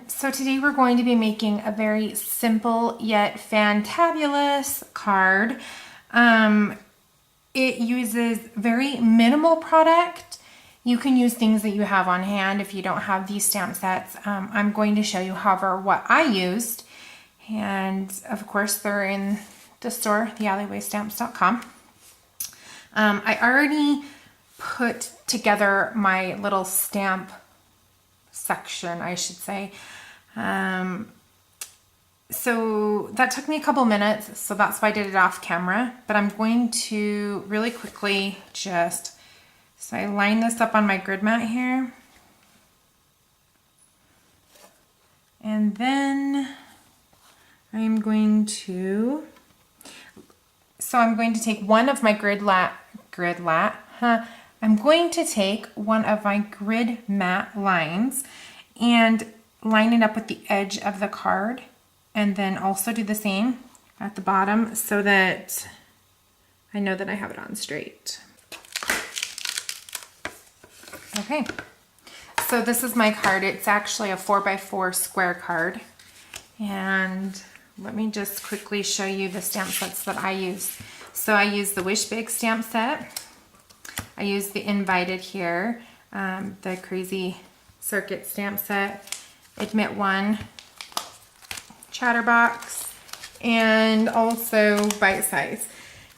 So today we're going to be making a very simple yet fantabulous card. It uses very minimal product. You can use things that you have on hand if you don't have these stamp sets. I'm going to show you, however, what I used. And of course, they're in the store, TheAlleyWayStamps.com. I already put together my little stamp section, I should say. So that took me a couple minutes, so that's why I did it off camera. But I'm going to really quickly so I line this up on my grid mat here. And then I'm going to take one of my I'm going to take one of my grid mat lines and line it up with the edge of the card, and then also do the same at the bottom so that I know that I have it on straight. Okay, so this is my card. It's actually a 4x4 square card, and let me just quickly show you the stamp sets that I use. So I use the Wish Big stamp set. I use the Invited here, the Crazy Circuit stamp set, Admit One, Chatterbox, and also Bite Size.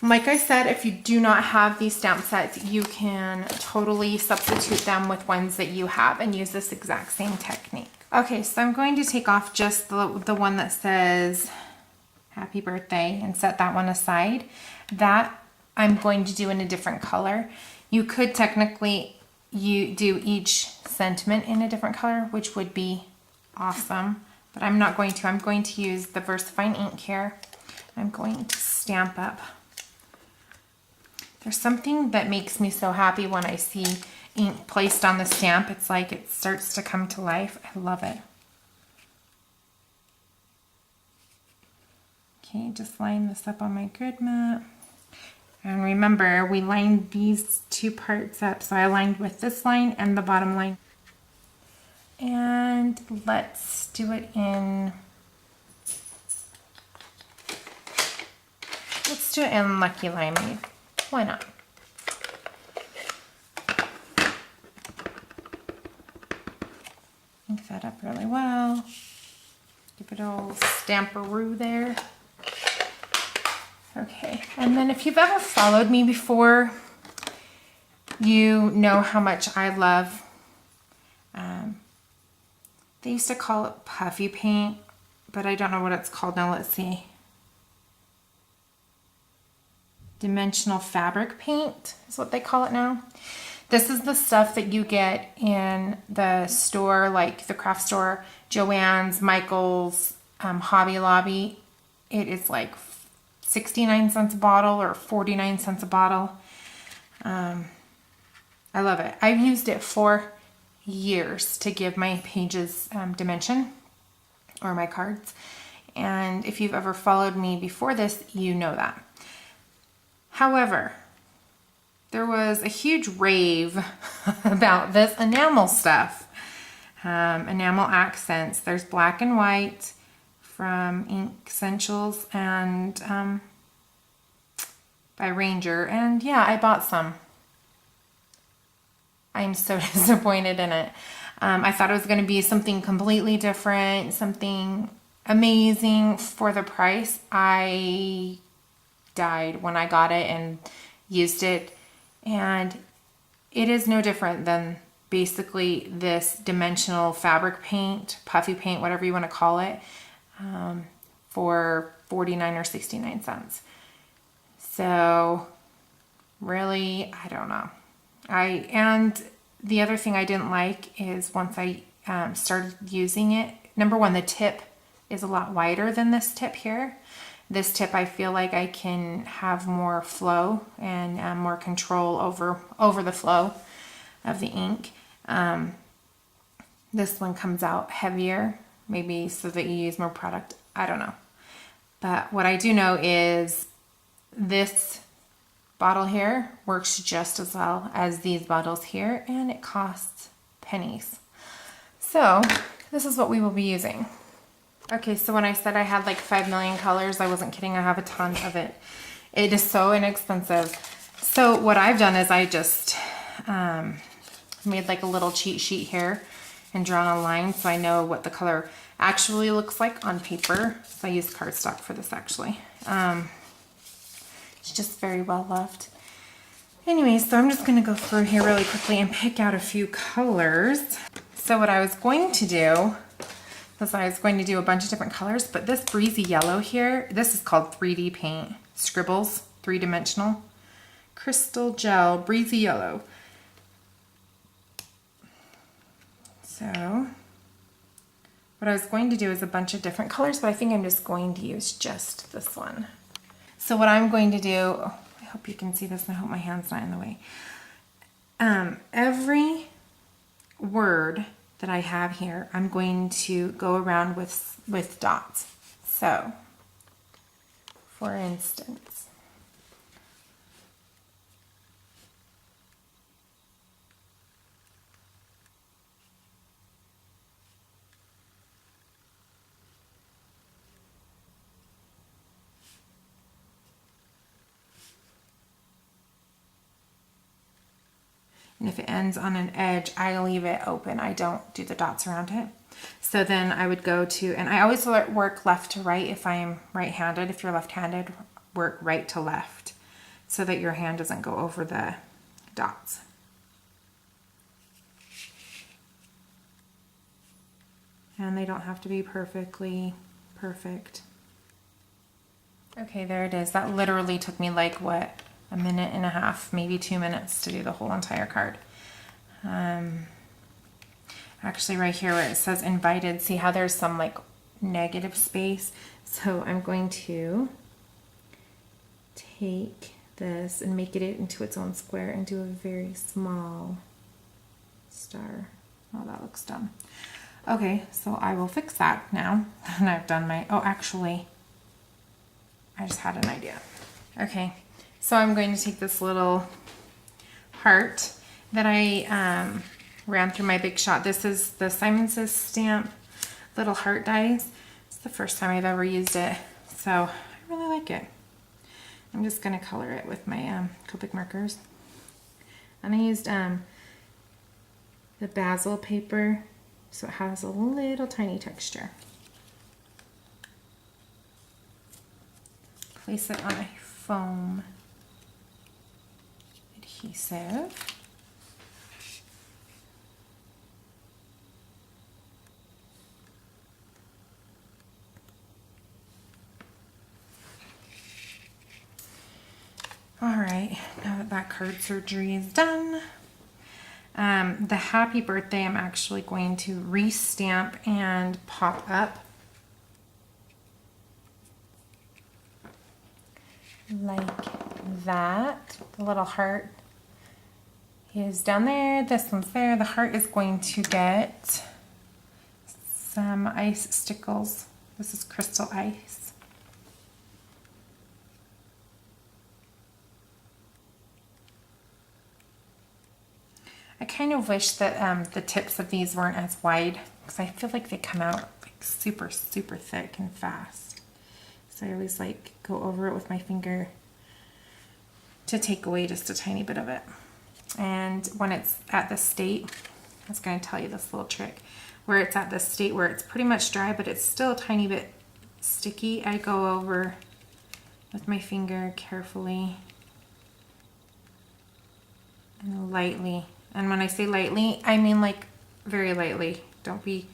Like I said, if you do not have these stamp sets, you can totally substitute them with ones that you have and use this exact same technique. Okay, so I'm going to take off just the one that says Happy Birthday and set that one aside. That I'm going to do in a different color. You could technically do each sentiment in a different color, which would be awesome, but I'm not going to. I'm going to use the VersaFine ink here. I'm going to stamp up. There's something that makes me so happy when I see ink placed on the stamp. It's like it starts to come to life. I love it. Okay, just line this up on my grid mat. And remember, we lined these two parts up. So I lined with this line and the bottom line. And let's do it in, Lucky Limeade. Why not? Ink that up really well. Give it a little stamperoo there. Okay, and then if you've ever followed me before, you know how much I love, they used to call it Puffy paint, but I don't know what it's called now. Let's see. Dimensional fabric paint is what they call it now. This is the stuff that you get in the store, like the craft store, Joann's, Michael's, Hobby Lobby. It is like 69 cents a bottle or 49 cents a bottle. I love it. I've used it for years to give my pages dimension, or my cards. And if you've ever followed me before this, you know that. However, there was a huge rave about this enamel stuff. Enamel Accents. There's black and white from Ink Essentials and by Ranger. And yeah, I bought some. I'm so disappointed in it. I thought it was going to be something completely different, something amazing for the price. I died when I got it and used it, and it is no different than basically this dimensional fabric paint, puffy paint, whatever you want to call it, for 49 or 69 cents. So really, I don't know. And the other thing I didn't like is once I started using it, number one, the tip is a lot wider than this tip here. This tip, I feel like I can have more flow and more control over the flow of the ink. This one comes out heavier, maybe so that you use more product. I don't know. But what I do know is this bottle here works just as well as these bottles here, and it costs pennies. So this is what we will be using. Okay, so when I said I had like 5 million colors, I wasn't kidding. I have a ton of it. It is so inexpensive. So what I've done is I just made like a little cheat sheet here and drawn a line so I know what the color actually looks like on paper. So I used cardstock for this actually. It's just very well loved. Anyway, so I'm just gonna go through here really quickly and pick out a few colors. So what I was going to do was I was going to do a bunch of different colors, but this breezy yellow here, this is called 3D paint. Scribbles, 3-dimensional. Crystal gel, breezy yellow. So what I was going to do is a bunch of different colors, but I think I'm just going to use just this one. So what I'm going to do, oh, I hope you can see this and I hope my hand's not in the way. Every word that I have here, I'm going to go around with dots. So, for instance, and if it ends on an edge, I leave it open. I don't do the dots around it. So then I would go to, and I always work left to right if I'm right-handed. If you're left-handed, work right to left so that your hand doesn't go over the dots. And they don't have to be perfectly perfect. Okay, there it is. That literally took me like, what, a minute and a half, maybe 2 minutes to do the whole entire card. Actually right here where it says invited, see how there's some like negative space? So I'm going to take this and make it into its own square and do a very small star. Oh, that looks dumb. Okay, so I will fix that now. And I've done my, oh, actually, I just had an idea. Okay, so I'm going to take this little heart that I ran through my Big Shot. This is the Simon Says stamp little heart dies. It's the first time I've ever used it, so I really like it. I'm just going to color it with my Copic markers. And I used the basil paper, so it has a little tiny texture. Place it on a foam adhesive. All right, now that that card surgery is done, the happy birthday I'm actually going to re-stamp and pop up like that. The little heart is down there, this one's there. The heart is going to get some ice stickles. This is crystal ice. I kind of wish that the tips of these weren't as wide because I feel like they come out like super, super thick and fast. So I always like go over it with my finger to take away just a tiny bit of it. And when it's at the state, I was going to tell you this little trick, where it's at the state where it's pretty much dry but it's still a tiny bit sticky, I go over with my finger carefully and lightly. And when I say lightly, I mean like very lightly. Don't be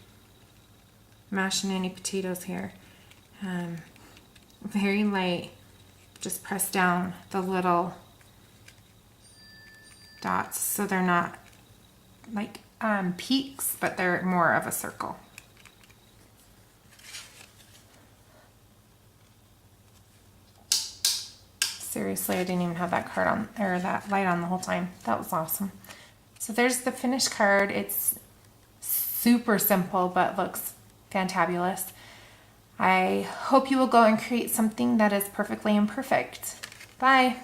mashing any potatoes here. Very light. Just press down the little dots so they're not like peaks, but they're more of a circle. Seriously, I didn't even have that card on, or that light on the whole time. That was awesome. So there's the finished card. It's super simple, but looks fantabulous. I hope you will go and create something that is perfectly imperfect. Bye.